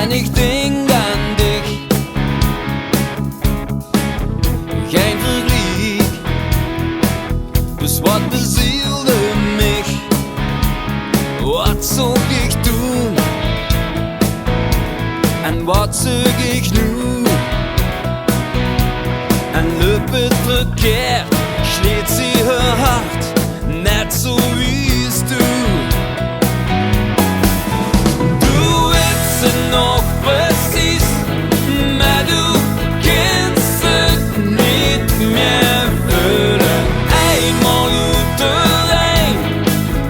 en ik denk aan dich. Geen verlies, dus wat bezielde mich? Wat zou ik doen? En wat zoek ik nu? En loopt het verkeerd, schlägt sie haar hart, net zo wie es du. Du weet het nog precies, maar du kennst het niet meer voelen. Eenmaal uit alleen,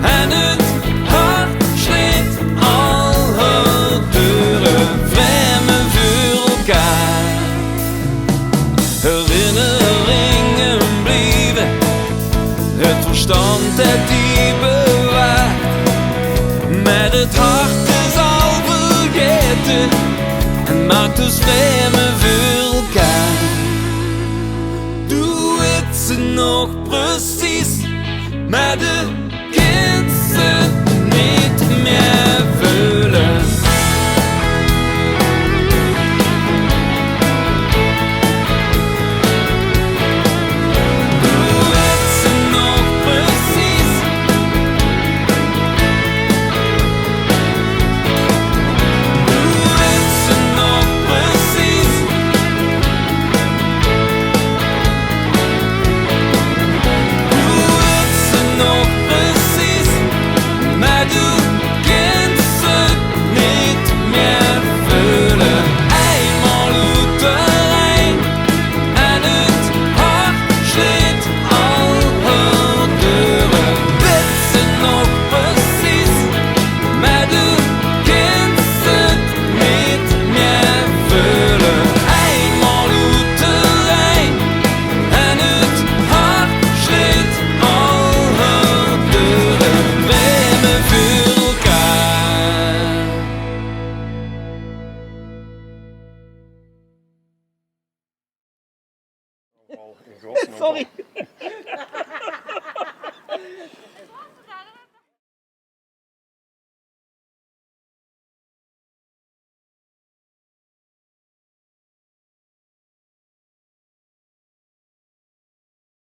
en het hart schlägt al haar deuren, vreemden voor elkaar. Herinneringen blijven, het verstand het die bewaart, met het hart is al vergeten en maakt ons vreemden voor elkaar. Du weet ze nog precies, maar de